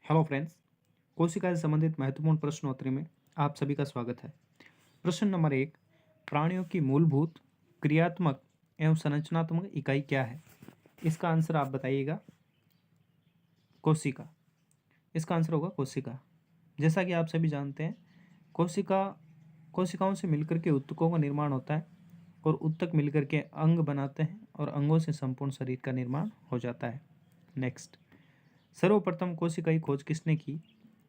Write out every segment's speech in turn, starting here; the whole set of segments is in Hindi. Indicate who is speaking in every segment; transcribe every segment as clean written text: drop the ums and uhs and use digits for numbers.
Speaker 1: Hello friends. कोशिका से संबंधित महत्वपूर्ण प्रश्नोत्तरी में आप सभी का स्वागत है। प्रश्न नंबर 1, प्राणियों की मूलभूत क्रियात्मक एवं संरचनात्मक इकाई क्या है? इसका आंसर आप बताइएगा। कोशिका। इसका आंसर होगा कोशिका। जैसा कि आप सभी जानते हैं, कोशिकाओं से मिलकर के ऊतकों का निर्माण होता है और ऊतक मिलकर के अंग बनाते हैं और अंगों से संपूर्ण शरीर का निर्माण हो जाता है। नेक्स्ट, सर्वप्रथम कोशिका की खोज किसने की?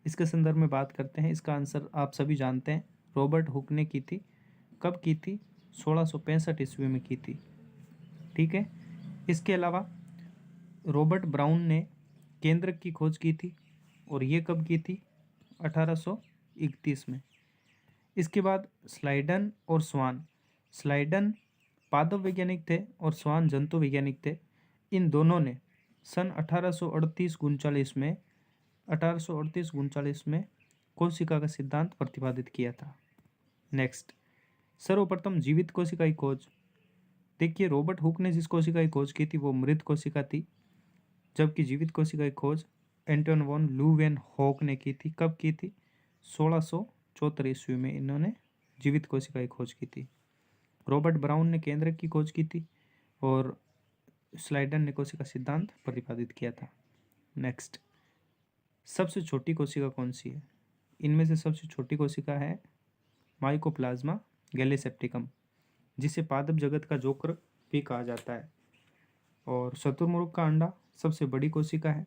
Speaker 1: इसके संदर्भ में बात करते हैं। इसका आंसर आप सभी जानते हैं, रॉबर्ट हुक ने की थी। कब की थी? 1665 ईस्वी में की थी। ठीक है। इसके अलावा रॉबर्ट ब्राउन ने केंद्रक की खोज की थी और ये कब की थी? 1831 में। इसके बाद स्लाइडन और स्वान। स्लाइडन पादप वैज्ञानिक थे और स्वान जंतु वैज्ञानिक थे। इन दोनों ने सन 1838-39 में कोशिका का सिद्धांत प्रतिपादित किया था। नेक्स्ट, सर्वप्रथम जीवित कोशिका की खोज। देखिए, रॉबर्ट हुक ने जिस कोशिका की खोज की थी वो मृत कोशिका थी, जबकि जीवित कोशिका की खोज एंटोन वॉन ल्यूवेनहॉक ने की थी। कब की थी? 1674 ईस्वी में इन्होंने जीवित कोशिका की खोज की थी। रॉबर्ट ब्राउन ने केंद्रक की खोज की थी और स्लाइडन ने कोशिका सिद्धांत प्रतिपादित किया था। नेक्स्ट, सबसे छोटी कोशिका कौन सी है? इनमें से सबसे छोटी कोशिका है माइकोप्लाज्मा गैलीसेप्टिकम, जिसे पादप जगत का जोकर भी कहा जाता है। और शुतुरमुर्ग का अंडा सबसे बड़ी कोशिका है।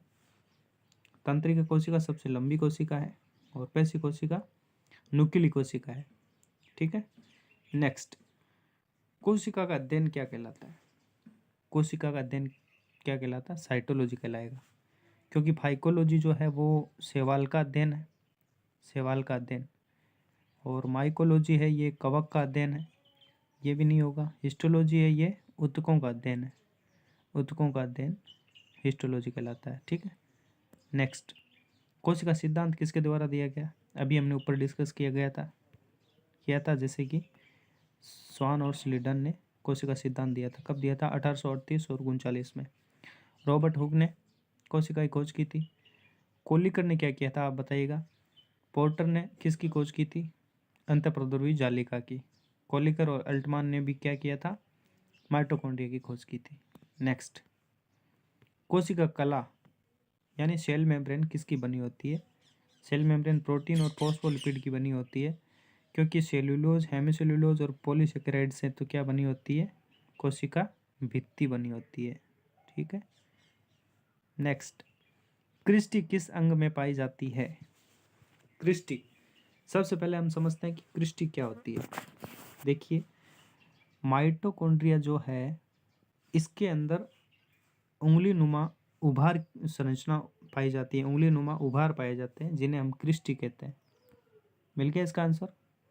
Speaker 1: तंत्रिका कोशिका सबसे लंबी कोशिका है और पेशी कोशिका नुकीली कोशिका है। ठीक है। नेक्स्ट, कोशिका का अध्ययन क्या कहलाता है? कोशिका का अध्ययन क्या कहलाता है? साइटोलॉजी कहलाएगा, क्योंकि फाइकोलॉजी जो है वो शैवाल का अध्ययन है, शैवाल का अध्ययन। और माइकोलॉजी है ये कवक का अध्ययन है, ये भी नहीं होगा। हिस्टोलॉजी है ये ऊतकों का अध्ययन है, ऊतकों का अध्ययन हिस्टोलॉजी कहलाता है। ठीक है। नेक्स्ट, कोशिका सिद्धांत किसके द्वारा दिया गया? अभी हमने ऊपर डिस्कस किया था जैसे कि स्वान और स्लीडन ने कोशिका सिद्धांत दिया था। कब दिया था? 1838 और 39 में। रॉबर्ट हुक ने कोशिका की खोज की थी। कोलिकर ने क्या किया था आप बताइएगा। पोर्टर ने किसकी खोज की थी? अंतःप्रद्रवी जालिका की। कोलिकर और अल्टमान ने भी क्या किया था? माइटोकॉन्ड्रिया की खोज की थी। नेक्स्ट, कोशिका कला यानी सेल मेम्ब्रेन किसकी बनी होती है? सेल मेम्ब्रेन प्रोटीन और फॉस्फोलिपिड की बनी होती है, क्योंकि सेल्यूलोज, हेमिसेल्यूलोज और पॉलीसेकेराइड से तो क्या बनी होती है? कोशिका भित्ति बनी होती है। ठीक है। नेक्स्ट, क्रिस्टी किस अंग में पाई जाती है? क्रिस्टी, सबसे पहले हम समझते हैं कि क्रिस्टी क्या होती है। देखिए, माइटोकॉन्ड्रिया जो है इसके अंदर उंगली नुमा उभार संरचना पाई जाती है, उंगली नुमा उभार पाए जाते हैं, जिन्हें हम क्रिस्टी कहते हैं। मिल गया इसका आंसर।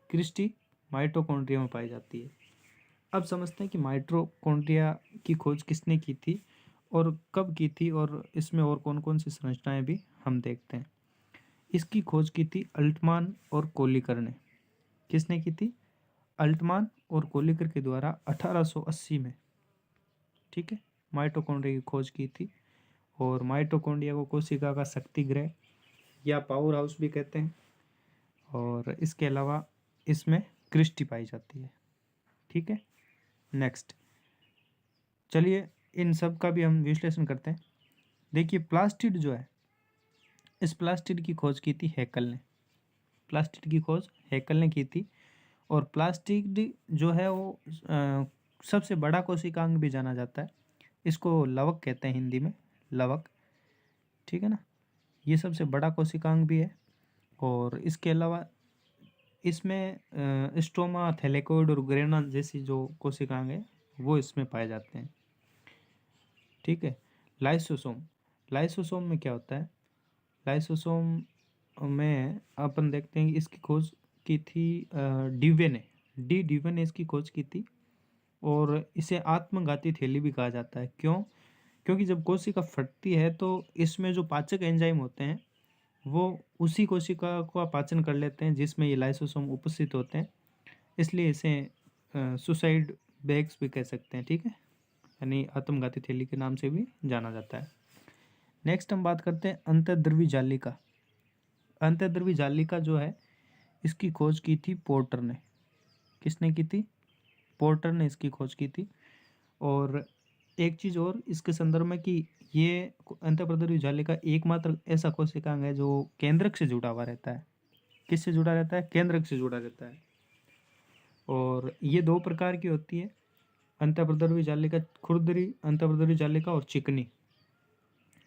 Speaker 1: क्रिस्टी माइटोकॉन्ड्रिया में पाई जाती है। अब समझते हैं कि माइटोकॉन्ड्रिया की खोज किसने की थी और कब की थी, और इसमें और कौन कौन सी संरचनाएं भी हम देखते हैं। इसकी खोज की थी अल्टमान और कोलिकर ने। किसने की थी? अल्टमान और कोलिकर के द्वारा 1880 में। ठीक है। माइटोकॉन्ड्रिया की खोज की थी और माइटोकॉन्ड्रिया को कोशिका का शक्ति गृह या पावर हाउस भी कहते हैं। और इसके अलावा इसमें क्रिस्टी पाई जाती है। ठीक है। नेक्स्ट, चलिए इन सब का भी हम विश्लेषण करते हैं। देखिए, प्लास्टिड जो है, इस प्लास्टिड की खोज की थी हैकल ने। प्लास्टिड की खोज हैकल ने की थी। और प्लास्टिड जो है वो सबसे बड़ा कोशिकांग भी जाना जाता है। इसको लवक कहते हैं हिंदी में, लवक। ठीक है ना। ये सबसे बड़ा कोशिकांग भी है। और इसके अलावा इसमें स्टोमा, थैलेकोइड और ग्रेना जैसी जो कोशिकांग है वो इसमें पाए जाते हैं। ठीक है। लाइसोसोम, लाइसोसोम में क्या होता है? लाइसोसोम में अपन देखते हैं कि इसकी खोज की थी डीवे ने। डीवे ने इसकी खोज की थी और इसे आत्मघाती थैली भी कहा जाता है। क्यों? क्योंकि जब कोशिका फटती है तो इसमें जो पाचक एंजाइम होते हैं वो उसी कोशिका का पाचन कर लेते हैं जिसमें ये लाइसोसोम उपस्थित होते हैं। इसलिए इसे सुसाइड बैग्स भी कह सकते हैं। ठीक है। यानी आत्मघाती थैली के नाम से भी जाना जाता है। नेक्स्ट हम बात करते हैं अंतर्द्रवी जालिका। अंतर्द्रव्य जालिका जो है इसकी खोज की थी पोर्टर ने। किसने की थी? पोर्टर ने इसकी खोज की थी। और एक चीज़ और इसके संदर्भ में कि ये अंतर्द्रव्य जालिका एकमात्र ऐसा कोशिकांग है जो केंद्रक से जुड़ा हुआ रहता है। किससे जुड़ा रहता है? केंद्रक से जुड़ा रहता है। और ये दो प्रकार की होती है अंतर्द्रव्य जालिका, खुरदरी अंतर्द्रव्य जालिका और चिकनी।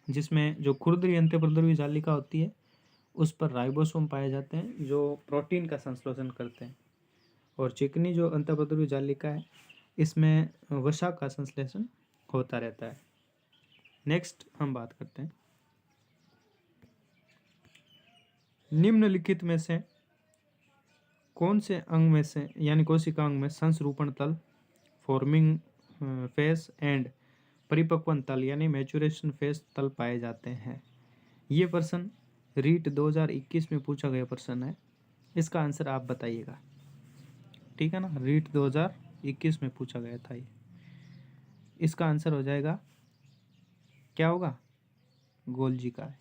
Speaker 1: जिसमें जो खुरदरी अंतर्द्रव्य जालिका होती है उस पर राइबोसोम पाए जाते हैं जो प्रोटीन का संश्लेषण करते हैं, और चिकनी जो अंतर्द्रव्य जालिका है इसमें वसा का संश्लेषण होता रहता है। नेक्स्ट हम बात करते हैं निम्नलिखित में से कौन से अंग में से यानी कोशिका अंग में संसरूपण तल, फॉर्मिंग फेस एंड परिपक्वन तल यानी मैचुरेशन फेस तल पाए जाते हैं। ये प्रश्न रीट 2021 में पूछा गया प्रश्न है। इसका आंसर आप बताइएगा, ठीक है ना। रीट 2021 में पूछा गया था ये। इसका आंसर हो जाएगा, क्या होगा? गोल्जी का है।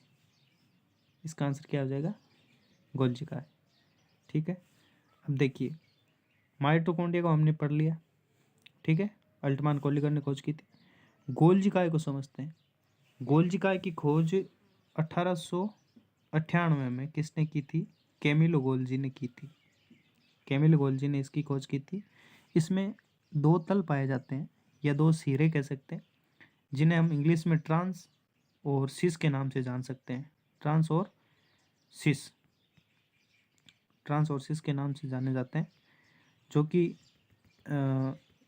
Speaker 1: इसका आंसर क्या हो जाएगा? गोल्जी का है, ठीक है। अब देखिए माइटोकॉन्ड्रिया को हमने पढ़ लिया, ठीक है। अल्टमान कोहलिकर ने खोज की थी। गोल्जी काय को समझते हैं। गोल्जी काय की खोज 1898 में किसने की थी? कैमिलो गोल्जी ने की थी। कैमिलो गोल्जी ने इसकी खोज की थी। इसमें दो तल पाए जाते हैं या दो सिरे कह सकते हैं, जिन्हें हम इंग्लिश में ट्रांस और सिस के नाम से जान सकते हैं। ट्रांस और सिस, ट्रांस और सिस के नाम से जाने जाते हैं, जो कि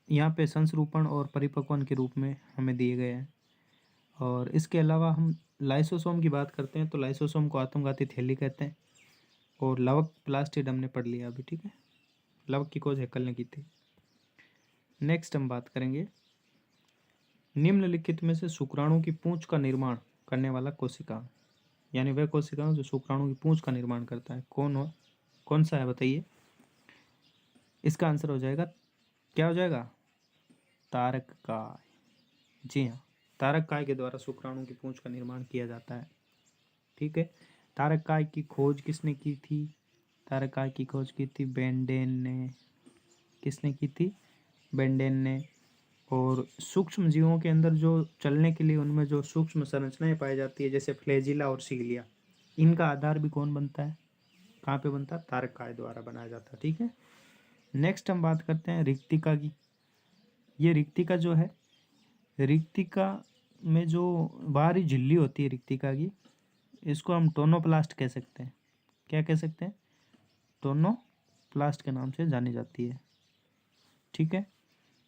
Speaker 1: यहाँ पे संसरूपण और परिपक्वन के रूप में हमें दिए गए हैं। और इसके अलावा हम लाइसोसोम की बात करते हैं तो लाइसोसोम को आत्मघाती थैली कहते हैं। और लवक प्लास्टिड हमने पढ़ लिया अभी, ठीक है। लवक की खोज हैकल ने की थी। नेक्स्ट हम बात करेंगे निम्नलिखित में से शुक्राणु की पूंछ का निर्माण करने वाला कोशिका, यानी वह कोशिका जो शुक्राणु की पूंछ का निर्माण करता है, कौन सा है बताइए। इसका आंसर हो जाएगा, क्या हो जाएगा? तारक काय। जी हाँ, तारक काय के द्वारा शुक्राणु की पूंछ का निर्माण किया जाता है, ठीक है। तारक काय की खोज किसने की थी? तारक काय की खोज की थी बेंडेन ने। किसने की थी? बेंडेन ने। और सूक्ष्म जीवों के अंदर जो चलने के लिए उनमें जो सूक्ष्म संरचनाएं पाई जाती है जैसे फ्लैजिला और सिगलिया, इनका आधार भी कौन बनता है? कहाँ पे बनता है? तारक काय द्वारा बनाया जाता है, ठीक है। नेक्स्ट हम बात करते हैं रिक्तिका की। ये रिक्तिका जो है, रिक्तिका में जो बाहरी झिल्ली होती है रिक्तिका की, इसको हम टोनोप्लास्ट कह सकते हैं। क्या कह सकते हैं? टोनोप्लास्ट के नाम से जानी जाती है, ठीक है।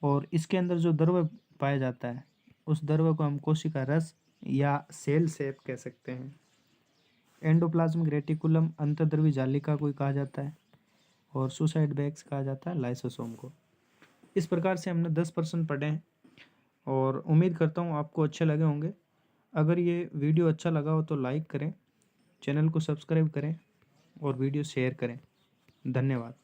Speaker 1: और इसके अंदर जो द्रव पाया जाता है उस द्रव को हम कोशिका रस या सेल सेप कह सकते हैं। एंडोप्लाज्मिक रेटिकुलम अंतर्द्रव्य जालिका को कहा जाता है, और सुसाइड बैग्स कहा जाता है लाइसोसोम को। इस प्रकार से हमने 10 प्रश्न पढ़े हैं और उम्मीद करता हूँ आपको अच्छे लगे होंगे। अगर ये वीडियो अच्छा लगा हो तो लाइक करें, चैनल को सब्सक्राइब करें और वीडियो शेयर करें। धन्यवाद।